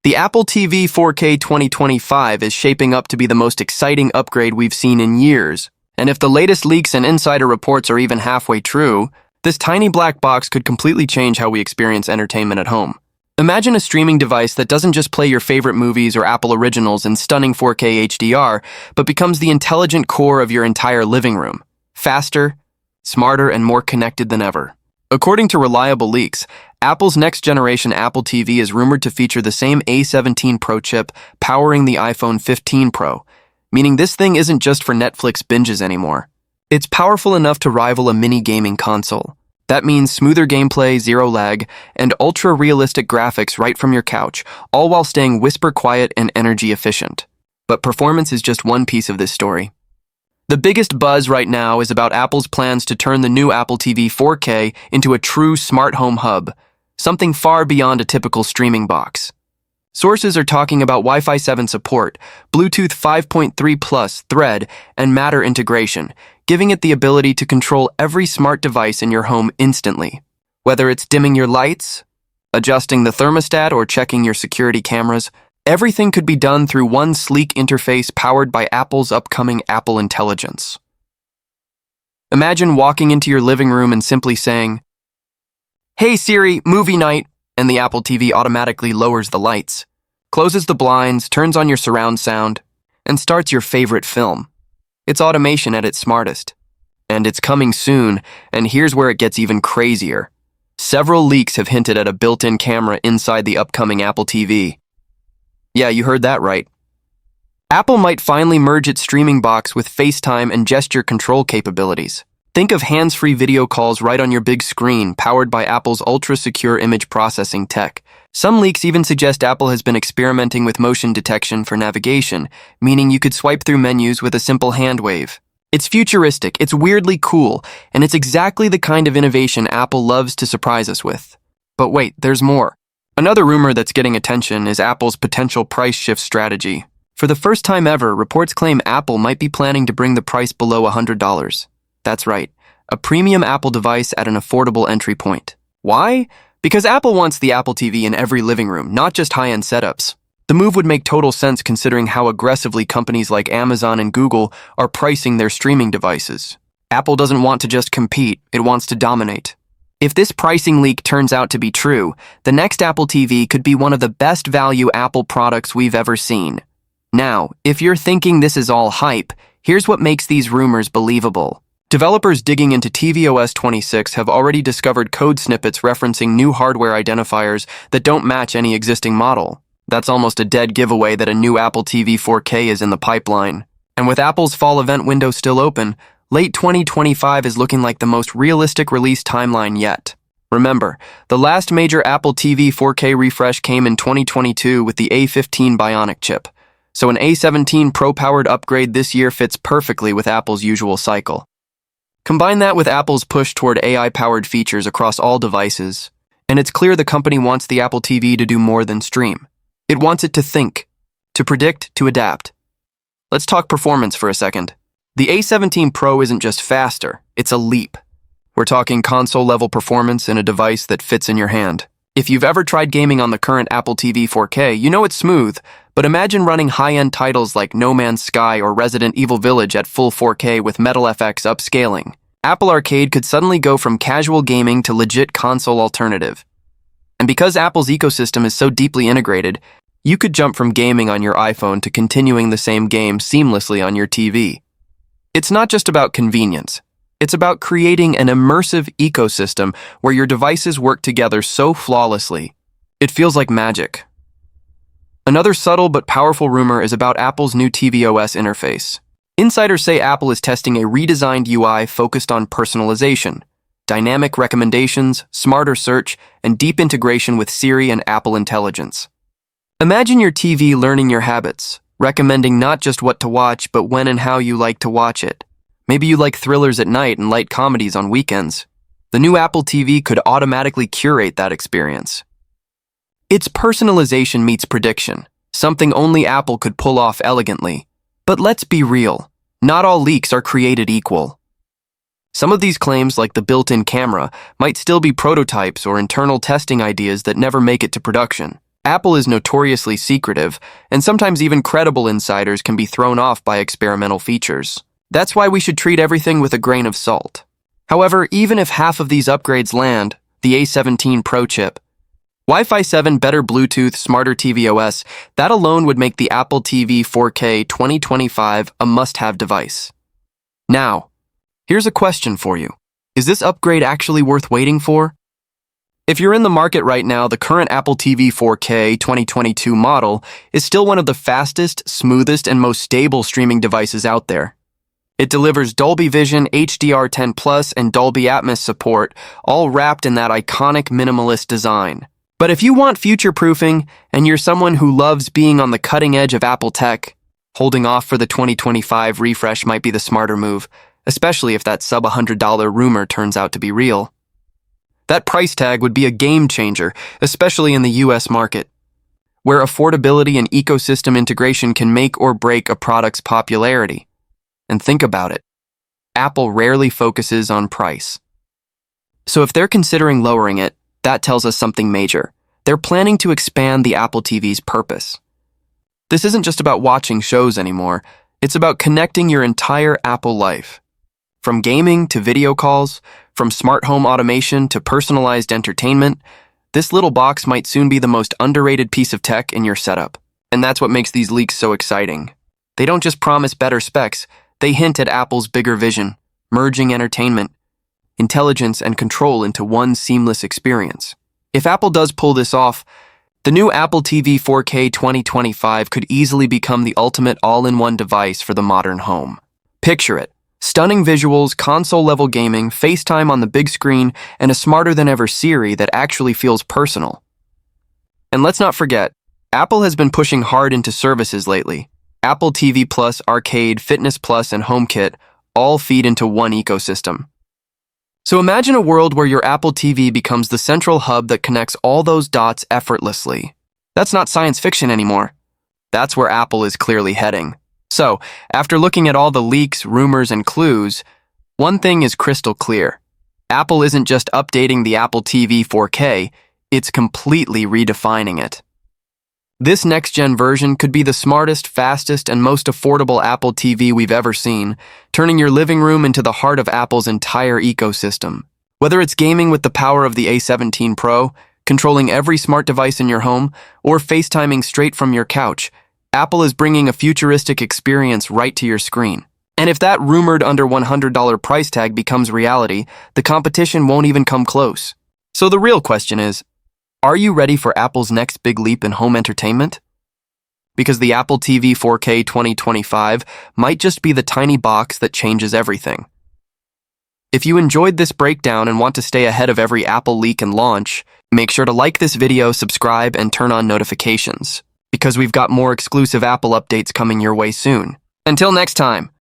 The Apple TV 4K 2025 is shaping up to be the most exciting upgrade we've seen in years. And if the latest leaks and insider reports are even halfway true, this tiny black box could completely change how we experience entertainment at home. Imagine a streaming device that doesn't just play your favorite movies or Apple originals in stunning 4K HDR, but becomes the intelligent core of your entire living room. Faster, smarter, and more connected than ever. According to reliable leaks, Apple's next-generation Apple TV is rumored to feature the same A18 Pro chip powering the iPhone 15 Pro, meaning this thing isn't just for Netflix binges anymore. It's powerful enough to rival a mini gaming console. That means smoother gameplay, zero lag, and ultra-realistic graphics right from your couch, all while staying whisper-quiet and energy-efficient. But performance is just one piece of this story. The biggest buzz right now is about Apple's plans to turn the new Apple TV 4K into a true smart home hub, something far beyond a typical streaming box. Sources are talking about Wi-Fi 7 support, Bluetooth 5.3 Plus, Thread, and Matter integration, giving it the ability to control every smart device in your home instantly. Whether it's dimming your lights, adjusting the thermostat, or checking your security cameras, everything could be done through one sleek interface powered by Apple's upcoming Apple Intelligence. Imagine walking into your living room and simply saying, "Hey Siri, movie night," and the Apple TV automatically lowers the lights, closes the blinds, turns on your surround sound, and starts your favorite film. It's automation at its smartest. And it's coming soon, and here's where it gets even crazier. Several leaks have hinted at a built-in camera inside the upcoming Apple TV. Yeah, you heard that right. Apple might finally merge its streaming box with FaceTime and gesture control capabilities. Think of hands-free video calls right on your big screen, powered by Apple's ultra-secure image processing tech. Some leaks even suggest Apple has been experimenting with motion detection for navigation, meaning you could swipe through menus with a simple hand wave. It's futuristic, it's weirdly cool, and it's exactly the kind of innovation Apple loves to surprise us with. But wait, there's more. Another rumor that's getting attention is Apple's potential price shift strategy. For the first time ever, reports claim Apple might be planning to bring the price below $100. That's right, a premium Apple device at an affordable entry point. Why? Because Apple wants the Apple TV in every living room, not just high-end setups. The move would make total sense considering how aggressively companies like Amazon and Google are pricing their streaming devices. Apple doesn't want to just compete, it wants to dominate. If this pricing leak turns out to be true, the next Apple TV could be one of the best value Apple products we've ever seen. Now, if you're thinking this is all hype, here's what makes these rumors believable. Developers digging into tvOS 26 have already discovered code snippets referencing new hardware identifiers that don't match any existing model. That's almost a dead giveaway that a new Apple TV 4K is in the pipeline. And with Apple's fall event window still open, late 2025 is looking like the most realistic release timeline yet. Remember, the last major Apple TV 4K refresh came in 2022 with the A15 Bionic chip, so an A17 Pro-powered upgrade this year fits perfectly with Apple's usual cycle. Combine that with Apple's push toward AI-powered features across all devices, and it's clear the company wants the Apple TV to do more than stream. It wants it to think, to predict, to adapt. Let's talk performance for a second. The A17 Pro isn't just faster, it's a leap. We're talking console-level performance in a device that fits in your hand. If you've ever tried gaming on the current Apple TV 4K, you know it's smooth, but imagine running high-end titles like No Man's Sky or Resident Evil Village at full 4K with Metal FX upscaling. Apple Arcade could suddenly go from casual gaming to legit console alternative. And because Apple's ecosystem is so deeply integrated, you could jump from gaming on your iPhone to continuing the same game seamlessly on your TV. It's not just about convenience. It's about creating an immersive ecosystem where your devices work together so flawlessly. It feels like magic. Another subtle but powerful rumor is about Apple's new tvOS interface. Insiders say Apple is testing a redesigned UI focused on personalization, dynamic recommendations, smarter search, and deep integration with Siri and Apple Intelligence. Imagine your TV learning your habits, recommending not just what to watch, but when and how you like to watch it. Maybe you like thrillers at night and light comedies on weekends. The new Apple TV could automatically curate that experience. It's personalization meets prediction, something only Apple could pull off elegantly. But let's be real, not all leaks are created equal. Some of these claims, like the built-in camera, might still be prototypes or internal testing ideas that never make it to production. Apple is notoriously secretive, and sometimes even credible insiders can be thrown off by experimental features. That's why we should treat everything with a grain of salt. However, even if half of these upgrades land, the A17 Pro chip, Wi-Fi 7, better Bluetooth, smarter tvOS, that alone would make the Apple TV 4K 2025 a must-have device. Now, here's a question for you. Is this upgrade actually worth waiting for? If you're in the market right now, the current Apple TV 4K 2022 model is still one of the fastest, smoothest, and most stable streaming devices out there. It delivers Dolby Vision, HDR10+, and Dolby Atmos support, all wrapped in that iconic minimalist design. But if you want future-proofing, and you're someone who loves being on the cutting edge of Apple tech, holding off for the 2025 refresh might be the smarter move, especially if that sub-$100 rumor turns out to be real. That price tag would be a game changer, especially in the US market, where affordability and ecosystem integration can make or break a product's popularity. And think about it. Apple rarely focuses on price. So if they're considering lowering it, that tells us something major. They're planning to expand the Apple TV's purpose. This isn't just about watching shows anymore. It's about connecting your entire Apple life. From gaming to video calls, from smart home automation to personalized entertainment, this little box might soon be the most underrated piece of tech in your setup. And that's what makes these leaks so exciting. They don't just promise better specs, they hint at Apple's bigger vision, merging entertainment, intelligence, and control into one seamless experience. If Apple does pull this off, the new Apple TV 4K 2025 could easily become the ultimate all-in-one device for the modern home. Picture it. Stunning visuals, console-level gaming, FaceTime on the big screen, and a smarter-than-ever Siri that actually feels personal. And let's not forget, Apple has been pushing hard into services lately. Apple TV Plus, Arcade, Fitness Plus, and HomeKit all feed into one ecosystem. So imagine a world where your Apple TV becomes the central hub that connects all those dots effortlessly. That's not science fiction anymore. That's where Apple is clearly heading. So, after looking at all the leaks, rumors, and clues, one thing is crystal clear. Apple isn't just updating the Apple TV 4K, it's completely redefining it. This next-gen version could be the smartest, fastest, and most affordable Apple TV we've ever seen, turning your living room into the heart of Apple's entire ecosystem. Whether it's gaming with the power of the A17 Pro, controlling every smart device in your home, or FaceTiming straight from your couch, Apple is bringing a futuristic experience right to your screen. And if that rumored under $100 price tag becomes reality, the competition won't even come close. So the real question is, are you ready for Apple's next big leap in home entertainment? Because the Apple TV 4K 2025 might just be the tiny box that changes everything. If you enjoyed this breakdown and want to stay ahead of every Apple leak and launch, make sure to like this video, subscribe, and turn on notifications, because we've got more exclusive Apple updates coming your way soon. Until next time.